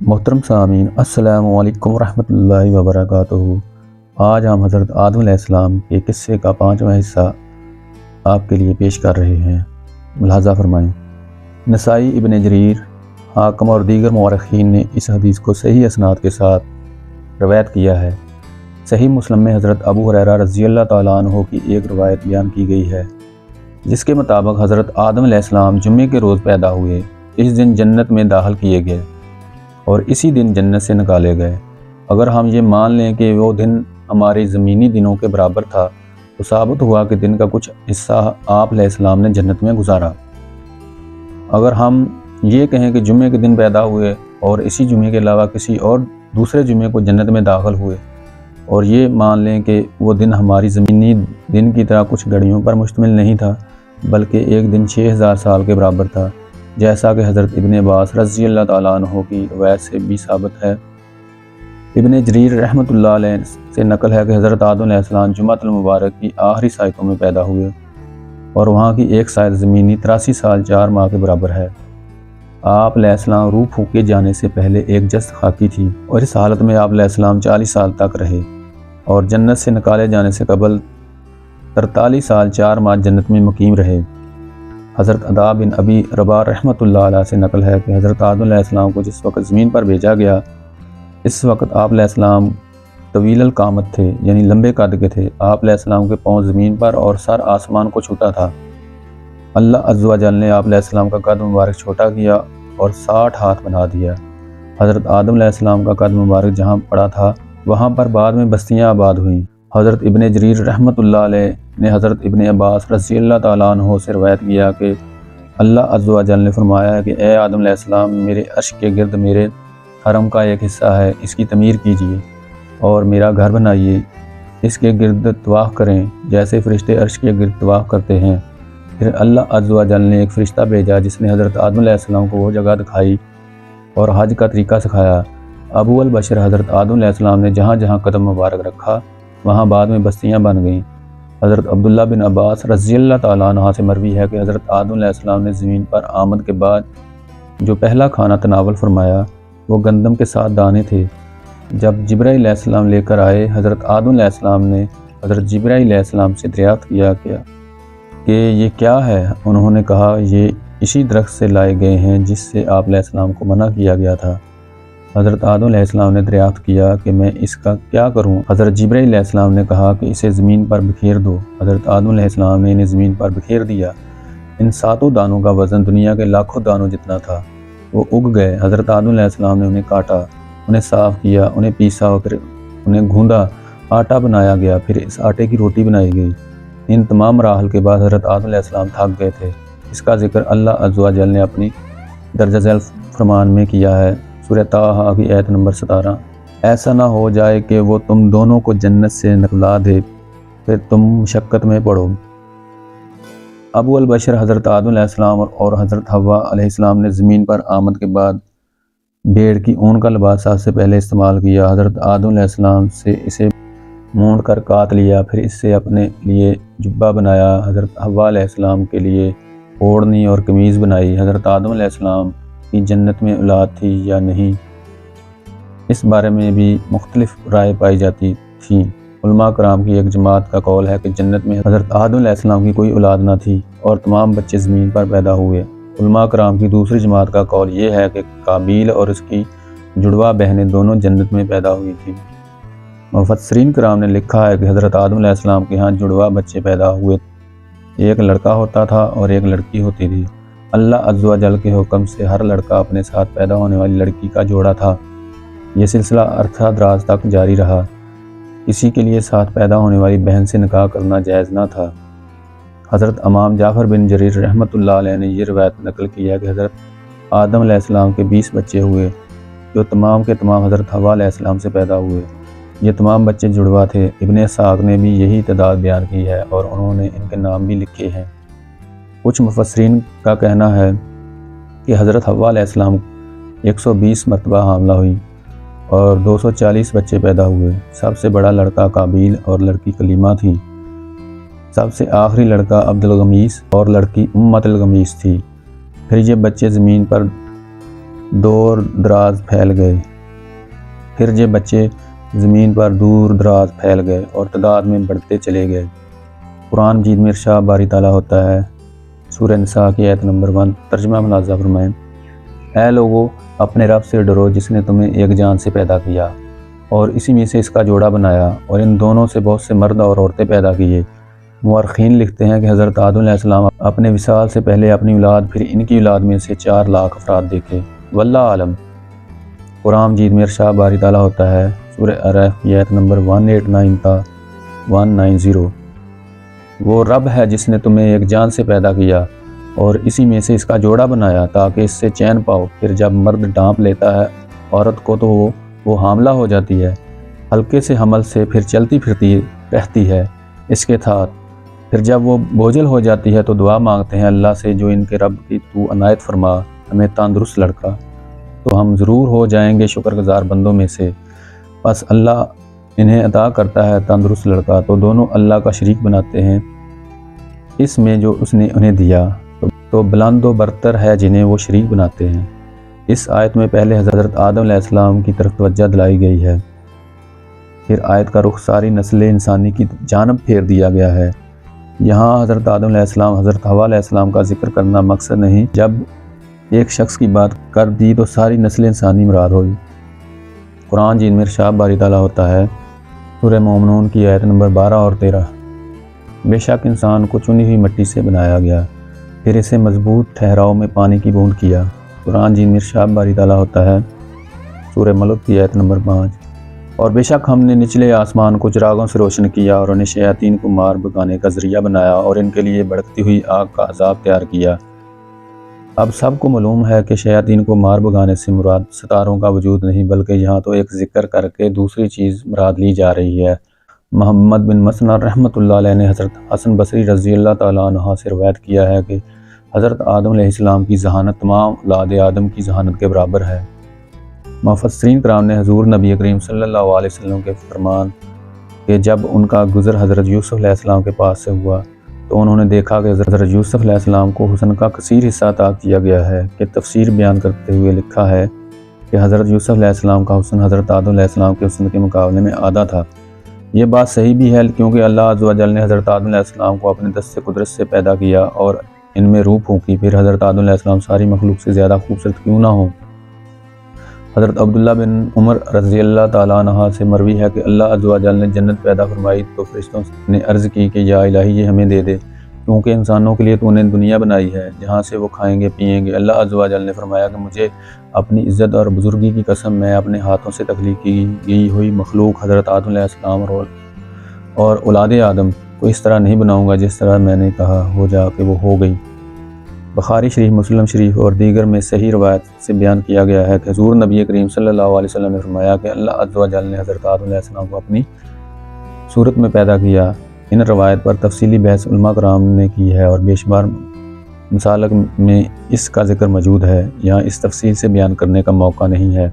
محترم سامعین، السلام علیکم ورحمۃ اللہ وبرکاتہ۔ آج ہم حضرت آدم علیہ السلام کے قصے کا 5واں حصہ آپ کے لیے پیش کر رہے ہیں۔ ملاحظہ فرمائیں۔ نسائی، ابن جریر، حاکم اور دیگر مورخین نے اس حدیث کو صحیح اسناد کے ساتھ روایت کیا ہے۔ صحیح مسلم میں حضرت ابو ہریرہ رضی اللہ تعالیٰ عنہ کی ایک روایت بیان کی گئی ہے، جس کے مطابق حضرت آدم علیہ السلام جمعے کے روز پیدا ہوئے۔ اس دن جنت میں داخل کیے گئے اور اسی دن جنت سے نکالے گئے۔ اگر ہم یہ مان لیں کہ وہ دن ہمارے زمینی دنوں کے برابر تھا تو ثابت ہوا کہ دن کا کچھ حصہ آپ علیہ السلام نے جنت میں گزارا۔ اگر ہم یہ کہیں کہ جمعے کے دن پیدا ہوئے اور اسی جمعے کے علاوہ کسی اور دوسرے جمعے کو جنت میں داخل ہوئے، اور یہ مان لیں کہ وہ دن ہماری زمینی دن کی طرح کچھ گھڑیوں پر مشتمل نہیں تھا بلکہ ایک دن 6000 سال کے برابر تھا، جیسا کہ حضرت ابن عباس رضی اللہ تعالیٰ عنہ کی روایت سے بھی ثابت ہے۔ ابن جریر رحمۃ اللہ علیہ سے نقل ہے کہ حضرت آدم علیہ السلام جمعۃ المبارک کی آخری ساعتوں میں پیدا ہوئے اور وہاں کی ایک ساعت زمینی 83 سال 4 ماہ کے برابر ہے۔ آپ علیہ السلام روح پھونکے جانے سے پہلے ایک جست خاکی تھی اور اس حالت میں آپ علیہ السلام 40 سال تک رہے اور جنت سے نکالے جانے سے قبل 43 سال 4 ماہ جنت میں مقیم رہے۔ حضرت عطا بن ابی رباح رحمۃ اللہ علیہ سے نقل ہے کہ حضرت آدم علیہ السلام کو جس وقت زمین پر بھیجا گیا، اس وقت آپ علیہ السلام طویل القامت تھے، یعنی لمبے قد کے تھے۔ آپ علیہ السلام کے پاؤں زمین پر اور سر آسمان کو چھوتا تھا۔ اللہ عز و جل نے آپ علیہ السلام کا قد مبارک چھوٹا کیا اور 60 ہاتھ بنا دیا۔ حضرت آدم علیہ السلام کا قد مبارک جہاں پڑا تھا وہاں پر بعد میں بستیاں آباد ہوئیں۔ حضرت ابن جریر رحمۃ اللہ علیہ نے حضرت ابن عباس رضی اللہ تعالیٰ عنہ سے روایت کیا کہ اللہ عز و جل نے فرمایا کہ اے آدم علیہ السلام، میرے عرش کے گرد میرے حرم کا ایک حصہ ہے، اس کی تعمیر کیجیے اور میرا گھر بنائیے، اس کے گرد طواف کریں جیسے فرشتے عرش کے گرد طواف کرتے ہیں۔ پھر اللہ عز و جل نے ایک فرشتہ بھیجا جس نے حضرت آدم علیہ السلام کو وہ جگہ دکھائی اور حج کا طریقہ سکھایا۔ ابو البشر حضرت آدم علیہ السلام نے جہاں جہاں قدم مبارک رکھا وہاں بعد میں بستیاں بن گئیں۔ حضرت عبداللہ بن عباس رضی اللہ تعالیٰ عنہ سے مروی ہے کہ حضرت آدم علیہ السلام نے زمین پر آمد کے بعد جو پہلا کھانا تناول فرمایا وہ گندم کے ساتھ دانے تھے۔ جب جبرائیل علیہ السلام لے کر آئے، حضرت آدم علیہ السلام نے حضرت جبرائیل علیہ السلام سے دریافت کیا کہ یہ کیا ہے؟ انہوں نے کہا یہ اسی درخت سے لائے گئے ہیں جس سے آپ علیہ السلام کو منع کیا گیا تھا۔ حضرت آدم علیہ السلام نے دریافت کیا کہ میں اس کا کیا کروں؟ حضرت جبرائیل علیہ السلام نے کہا کہ اسے زمین پر بکھیر دو۔ حضرت آدم علیہ السلام نے انہیں زمین پر بکھیر دیا۔ ان 7 دانوں کا وزن دنیا کے لاکھوں دانوں جتنا تھا۔ وہ اگ گئے۔ حضرت آدم علیہ السلام نے انہیں کاٹا، انہیں صاف کیا، انہیں پیسا اور پھر انہیں گھوندا، آٹا بنایا گیا، پھر اس آٹے کی روٹی بنائی گئی۔ ان تمام مراحل کے بعد حضرت آدم علیہ السلام تھک گئے تھے۔ اس کا ذکر اللہ عز و جل نے اپنی درجہ ذیل فرمان میں کیا ہے، سورہ طٰہٰ کی آیت نمبر 17۔ ایسا نہ ہو جائے کہ وہ تم دونوں کو جنت سے نکلا دے، پھر تم مشقت میں پڑو۔ ابو البشر حضرت آدم علیہ السلام اور حضرت حوا علیہ السلام نے زمین پر آمد کے بعد بھیڑ کی اون کا لباس سب سے پہلے استعمال کیا۔ حضرت آدم علیہ السلام سے اسے مونڈ کر کاٹ لیا، پھر اس سے اپنے لیے جبہ بنایا۔ حضرت حوا علیہ السلام کے لیے اوڑھنی اور قمیض بنائی۔ حضرت آدم علیہ السلام کی جنت میں اولاد تھی یا نہیں، اس بارے میں بھی مختلف رائے پائی جاتی تھیں۔ علماء کرام کی ایک جماعت کا قول ہے کہ جنت میں حضرت آدم علیہ السلام کی کوئی اولاد نہ تھی اور تمام بچے زمین پر پیدا ہوئے۔ علماء کرام کی دوسری جماعت کا قول یہ ہے کہ قابیل اور اس کی جڑواں بہنیں دونوں جنت میں پیدا ہوئی تھیں۔ مفسرین کرام نے لکھا ہے کہ حضرت آدم علیہ السلام کے ہاں جڑواں بچے پیدا ہوئے، ایک لڑکا ہوتا تھا اور ایک لڑکی ہوتی تھی۔ اللہ عز و جل کے حکم سے ہر لڑکا اپنے ساتھ پیدا ہونے والی لڑکی کا جوڑا تھا۔ یہ سلسلہ عرصہ دراز تک جاری رہا۔ کسی کے لیے ساتھ پیدا ہونے والی بہن سے نکاح کرنا جائز نہ تھا۔ حضرت امام جعفر بن جریر رحمۃ اللہ علیہ نے یہ روایت نقل کی ہے کہ حضرت آدم علیہ السلام کے 20 بچے ہوئے جو تمام کے تمام حضرت حوا علیہ السلام سے پیدا ہوئے۔ یہ تمام بچے جڑواں تھے۔ ابن اسحاق نے بھی یہی تعداد بیان کی ہے اور انہوں نے ان کے نام بھی لکھے ہیں۔ کچھ مفسرین کا کہنا ہے کہ حضرت حوا علیہ السلام 120 مرتبہ حاملہ ہوئی اور 240 بچے پیدا ہوئے۔ سب سے بڑا لڑکا قابیل اور لڑکی کلیمہ تھی۔ سب سے آخری لڑکا عبد الغمیس اور لڑکی امت الغمیس تھی۔ پھر یہ بچے زمین پر دور دراز پھیل گئے۔ پھر یہ بچے زمین پر دور دراز پھیل گئے اور تعداد میں بڑھتے چلے گئے۔ قرآن مجید میں ارشاد باری تعالیٰ ہوتا ہے، سورہ نساء کی آیت نمبر 1، ترجمہ ملاحظہ فرمائیں۔ اے لوگو، اپنے رب سے ڈرو جس نے تمہیں ایک جان سے پیدا کیا اور اسی میں سے اس کا جوڑا بنایا اور ان دونوں سے بہت سے مرد اور عورتیں پیدا کیے۔ مورخین لکھتے ہیں کہ حضرت آدم علیہ السلام اپنے وصال سے پہلے اپنی اولاد پھر ان کی اولاد میں سے 4 لاکھ افراد دیکھے، واللہ عالم۔ قرآن مجید میں ارشاد باری تعالیٰ ہوتا ہے، سورہ اعراف کی آیت نمبر 189 تا 190۔ وہ رب ہے جس نے تمہیں ایک جان سے پیدا کیا اور اسی میں سے اس کا جوڑا بنایا تاکہ اس سے چین پاؤ۔ پھر جب مرد ڈانپ لیتا ہے عورت کو تو وہ حاملہ ہو جاتی ہے، ہلکے سے حمل سے پھر چلتی پھرتی رہتی ہے اس کے ساتھ۔ پھر جب وہ بوجھل ہو جاتی ہے تو دعا مانگتے ہیں اللہ سے، جو ان کے رب کی تو عنایت فرما ہمیں تندرست لڑکا، تو ہم ضرور ہو جائیں گے شکر گزار بندوں میں سے۔ بس اللہ انہیں عطا کرتا ہے تندرست لڑکا تو دونوں اللہ کا شریک بناتے ہیں اس میں جو اس نے انہیں دیا، تو بلند و برتر ہے جنہیں وہ شریک بناتے ہیں۔ اس آیت میں پہلے حضرت آدم علیہ السلام کی طرف توجہ دلائی گئی ہے، پھر آیت کا رخ ساری نسل انسانی کی جانب پھیر دیا گیا ہے۔ یہاں حضرت آدم علیہ السلام، حضرت حوا علیہ السلام کا ذکر کرنا مقصد نہیں، جب ایک شخص کی بات کر دی تو ساری نسل انسانی مراد ہوئی۔ قرآن جن میں ارشاد باری تعالیٰ ہوتا ہے، سورہ مومنون کی آیت نمبر 12 اور 13، بے شک انسان کو چنی ہوئی مٹی سے بنایا گیا، پھر اسے مضبوط ٹھہراؤ میں پانی کی بوند کیا۔ قرآن جن میں ارشاد باری تعالیٰ ہوتا ہے، سورہ ملک کی آیت نمبر 5، اور بے شک ہم نے نچلے آسمان کو چراغوں سے روشن کیا اور انہیں شیاطین کو مار بھگانے کا ذریعہ بنایا اور ان کے لیے بھڑکتی ہوئی آگ کا عذاب تیار کیا۔ اب سب کو معلوم ہے کہ شیاطین کو مار بھگانے سے مراد ستاروں کا وجود نہیں، بلکہ یہاں تو ایک ذکر کر کے دوسری چیز مراد لی جا رہی ہے۔ محمد بن مسنہ رحمۃ اللہ علیہ نے حضرت حسن بصری رضی اللہ تعالیٰ عنہ سے روایت کیا ہے کہ حضرت آدم علیہ السلام کی ذہانت تمام اولاد آدم کی ذہانت کے برابر ہے۔ مفسرین کرام نے حضور نبی کریم صلی اللہ علیہ وسلم کے فرمان کہ جب ان کا گزر حضرت یوسف علیہ السلام کے پاس سے ہوا تو انہوں نے دیکھا کہ حضرت یوسف علیہ السلام کو حسن کا کثیر حصہ عطا کیا گیا ہے، کہ تفسیر بیان کرتے ہوئے لکھا ہے کہ حضرت یوسف علیہ السلام کا حسن حضرت آدم علیہ السلام کے حسن کے مقابلے میں آدھا تھا۔ یہ بات صحیح بھی ہے کیونکہ اللہ عز و جل نے حضرت آدم علیہ السلام کو اپنے دست قدرت سے پیدا کیا اور ان میں روح پھونکی، پھر حضرت آدم علیہ السلام ساری مخلوق سے زیادہ خوبصورت کیوں نہ ہوں۔ حضرت عبداللہ بن عمر رضی اللہ تعالیٰ عنہ سے مروی ہے کہ اللہ عز و جل نے جنت پیدا فرمائی تو فرشتوں نے عرض کی کہ یا الہی یہ ہمیں دے دے، کیونکہ انسانوں کے لیے تو نے دنیا بنائی ہے جہاں سے وہ کھائیں گے پیئیں گے۔ اللہ عز و جل نے فرمایا کہ مجھے اپنی عزت اور بزرگی کی قسم، میں اپنے ہاتھوں سے تخلیق کی گئی ہوئی مخلوق حضرت آدم علیہ السلام اور اولاد آدم کو اس طرح نہیں بناؤں گا جس طرح میں نے کہا ہو جا کہ وہ ہو گئی۔ بخاری شریف، مسلم شریف اور دیگر میں صحیح روایت سے بیان کیا گیا ہے کہ حضور نبی کریم صلی اللہ علیہ وسلم نے فرمایا کہ اللہ عز و جل نے حضرت آدم علیہ السلام کو اپنی صورت میں پیدا کیا۔ ان روایت پر تفصیلی بحث علماء کرام نے کی ہے اور بے شمار مسالک میں اس کا ذکر موجود ہے، یہاں اس تفصیل سے بیان کرنے کا موقع نہیں ہے۔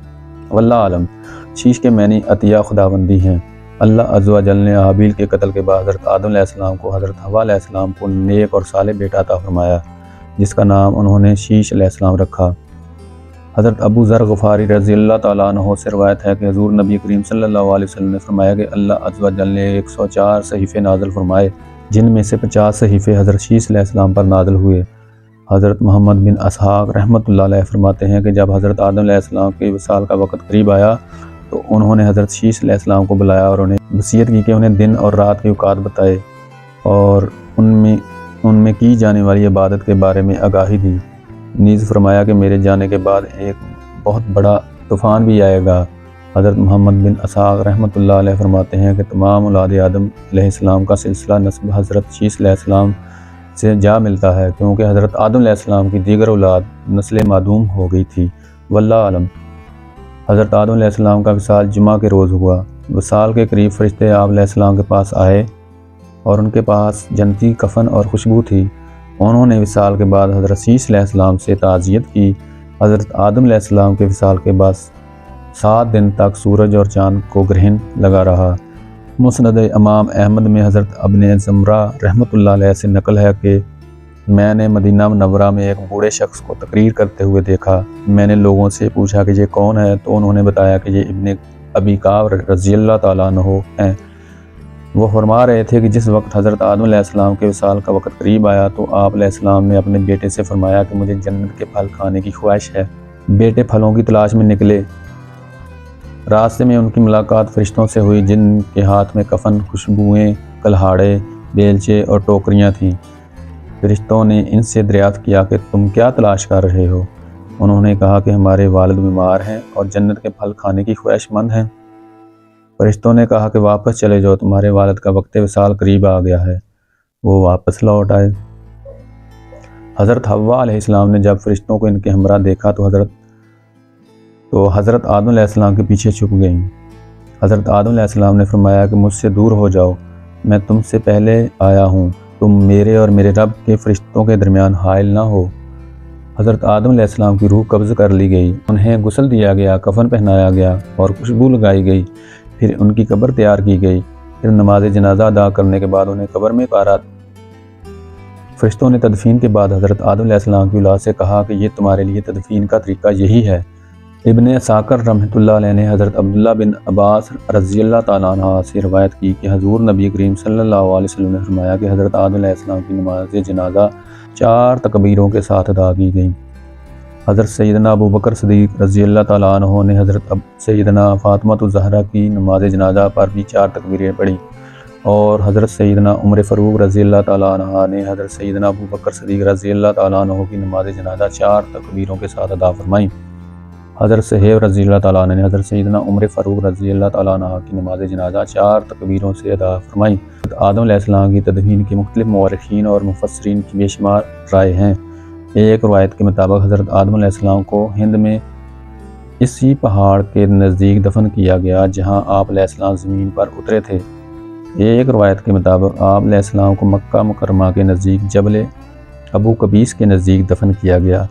واللہ عالم۔ شیش کے معنی عطیہ خداوندی ہیں۔ اللہ عز و جل نے حابیل کے قتل کے بعد حضرت آدم علیہ السلام کو حضرت حوا علیہ السلام کو نیک اور صالح بیٹا عطا فرمایا، جس کا نام انہوں نے شیش علیہ السلام رکھا۔ حضرت ابو ذر غفاری رضی اللہ تعالیٰ عنہ سے روایت ہے کہ حضور نبی کریم صلی اللہ علیہ وسلم نے فرمایا کہ اللہ عز و جل نے 104 صحیفے نازل فرمائے، جن میں سے 50 صحیفے حضرت شیش علیہ السلام پر نازل ہوئے۔ حضرت محمد بن اسحاق رحمۃ اللہ علیہ فرماتے ہیں کہ جب حضرت آدم علیہ السلام کے وصال کا وقت قریب آیا تو انہوں نے حضرت شیش علیہ السلام کو بلایا اور انہیں وصیت کی کہ انہیں دن اور رات کے اوقات بتائے اور ان میں کی جانے والی عبادت کے بارے میں آگاہی دی۔ نیز فرمایا کہ میرے جانے کے بعد ایک بہت بڑا طوفان بھی آئے گا۔ حضرت محمد بن اسحاق رحمۃ اللہ علیہ فرماتے ہیں کہ تمام اولاد آدم علیہ السلام کا سلسلہ نسب حضرت شیش علیہ السلام سے جا ملتا ہے، کیونکہ حضرت آدم علیہ السلام کی دیگر اولاد نسل معدوم ہو گئی تھی۔ واللہ عالم۔ حضرت آدم علیہ السلام کا وصال جمعہ کے روز ہوا۔ وصال کے قریب فرشتے آپ علیہ السلام کے پاس آئے اور ان کے پاس جنتی کفن اور خوشبو تھی۔ انہوں نے وصال کے بعد حضرت شیش علیہ السلام سے تعزیت کی۔ حضرت آدم علیہ السلام کے وصال کے بعد 7 دن تک سورج اور چاند کو گرہن لگا رہا۔ مسند امام احمد میں حضرت ابن زمرہ رحمۃ اللہ علیہ سے نقل ہے کہ میں نے مدینہ منورہ میں ایک بوڑھے شخص کو تقریر کرتے ہوئے دیکھا۔ میں نے لوگوں سے پوچھا کہ یہ کون ہے، تو انہوں نے بتایا کہ یہ ابن ابی کعب رضی اللہ تعالیٰ عنہ ہیں۔ وہ فرما رہے تھے کہ جس وقت حضرت آدم علیہ السلام کے وصال کا وقت قریب آیا تو آپ علیہ السلام نے اپنے بیٹے سے فرمایا کہ مجھے جنت کے پھل کھانے کی خواہش ہے۔ بیٹے پھلوں کی تلاش میں نکلے۔ راستے میں ان کی ملاقات فرشتوں سے ہوئی، جن کے ہاتھ میں کفن، خوشبوئیں، کلہاڑے، بیلچے اور ٹوکریاں تھیں۔ فرشتوں نے ان سے دریافت کیا کہ تم کیا تلاش کر رہے ہو؟ انہوں نے کہا کہ ہمارے والد بیمار ہیں اور جنت کے پھل کھانے کی خواہش مند ہیں۔ فرشتوں نے کہا کہ واپس چلے جاؤ، تمہارے والد کا وقت وصال قریب آ گیا ہے۔ وہ واپس لوٹ آئے۔ حضرت حوا علیہ السلام نے جب فرشتوں کو ان کے ہمراہ دیکھا تو حضرت آدم علیہ السلام کے پیچھے چھپ گئیں۔ حضرت آدم علیہ السلام نے فرمایا کہ مجھ سے دور ہو جاؤ، میں تم سے پہلے آیا ہوں، تم میرے اور میرے رب کے فرشتوں کے درمیان حائل نہ ہو۔ حضرت آدم علیہ السلام کی روح قبض کر لی گئی، انہیں غسل دیا گیا، کفن پہنایا گیا اور خوشبو لگائی گئی، پھر ان کی قبر تیار کی گئی، پھر نماز جنازہ ادا کرنے کے بعد انہیں قبر میں اتارا۔ فرشتوں نے تدفین کے بعد حضرت آدم علیہ السلام کی اولاد سے کہا کہ یہ تمہارے لیے تدفین کا طریقہ یہی ہے۔ ابن اساکر رحمۃ اللہ علیہ نے حضرت عبداللہ بن عباس رضی اللہ تعالیٰ عنہ سے روایت کی کہ حضور نبی کریم صلی اللہ علیہ وسلم نے فرمایا کہ حضرت آدم علیہ السلام کی نماز جنازہ 4 تکبیروں کے ساتھ ادا کی گئی۔ حضرت سیدنا ابو بکر صدیق رضی اللہ تعالیٰ عنہ نے حضرت سیدنا فاطمہ الزہرا کی نماز جنازہ پر بھی 4 تکبیریں پڑھی، اور حضرت سیدنا عمر فاروق رضی اللہ تعالیٰ عنہ نے حضرت سیدنا ابو بکر صدیق رضی اللہ تعالیٰ عنہ کی نماز جنازہ 4 تکبیروں کے ساتھ ادا فرمائی۔ حضرت صہیب رضی اللہ تعالیٰ عنہ نے حضرت سیدنا عمر فاروق رضی اللہ تعالیٰ عنہ کی نماز جنازہ 4 تکبیروں سے ادا فرمائی۔ حضرت آدم علیہ السلام کی تدفین کے مختلف مورخین اور مفسرین کی بے شمار رائے ہیں۔ ایک روایت کے مطابق حضرت آدم علیہ السلام کو ہند میں اسی پہاڑ کے نزدیک دفن کیا گیا جہاں آپ علیہ السلام زمین پر اترے تھے۔ ایک روایت کے مطابق آپ علیہ السلام کو مکہ مکرمہ کے نزدیک جبل ابو قبیس کے نزدیک دفن کیا گیا۔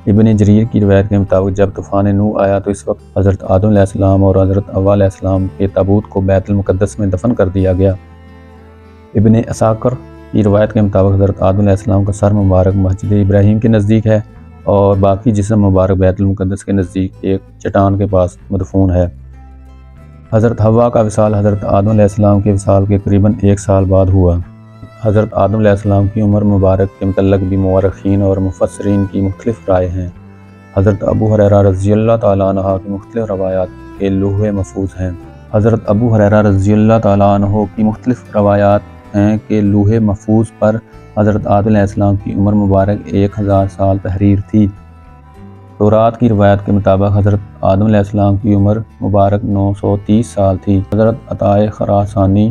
ابن جریر کی روایت کے مطابق جب طوفان نوح آیا تو اس وقت حضرت آدم علیہ السلام اور حضرت حوا علیہ السلام کے تابوت کو بیت المقدس میں دفن کر دیا گیا۔ ابن اساکر کی روایت کے مطابق حضرت آدم علیہ السلام کا سر مبارک مسجد ابراہیم کے نزدیک ہے اور باقی جسم مبارک بیت المقدس کے نزدیک ایک چٹان کے پاس مدفون ہے۔ حضرت حوا کا وصال حضرت آدم علیہ السلام کے وصال کے قریباً 1 سال بعد ہوا۔ حضرت آدم علیہ السلام کی عمر مبارک کے متعلق بھی مورخین اور مفسرین کی مختلف رائے ہیں۔ حضرت ابو ہریرہ رضی اللہ تعالیٰ عنہ کی مختلف روایات کے لوح محفوظ ہیں۔ حضرت ابو ہریرہ رضی اللہ تعالیٰ عنہ کی مختلف روایات ہیں کہ لوح محفوظ پر حضرت آدم علیہ السلام کی عمر مبارک 1000 سال تحریر تھی۔ تورات کی روایت کے مطابق حضرت آدم علیہ السلام کی عمر مبارک 930 سال تھی۔ حضرت عطاء خراسانی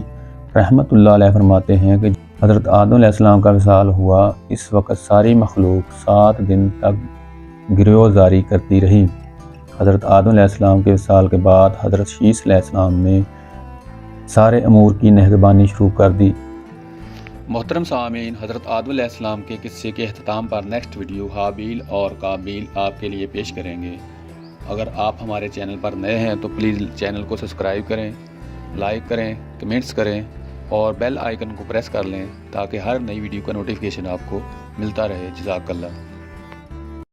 رحمۃ اللہ علیہ فرماتے ہیں کہ حضرت آدم علیہ السلام کا وصال ہوا، اس وقت ساری مخلوق 7 دن تک گریہوزاری کرتی رہی۔ حضرت آدم علیہ السلام کے وصال کے بعد حضرت شیس علیہ السلام نے سارے امور کی نگہبانی شروع کر دی۔ محترم سامعین، حضرت آدم علیہ السلام کے قصے کے اختتام پر نیکسٹ ویڈیو حابیل اور قابیل آپ کے لیے پیش کریں گے۔ اگر آپ ہمارے چینل پر نئے ہیں تو پلیز چینل کو سبسکرائب کریں، لائک کریں، کمنٹس کریں اور بیل آئیکن کو پریس کر لیں تاکہ ہر نئی ویڈیو کا نوٹیفیکیشن آپ کو ملتا رہے۔ جزاک اللہ۔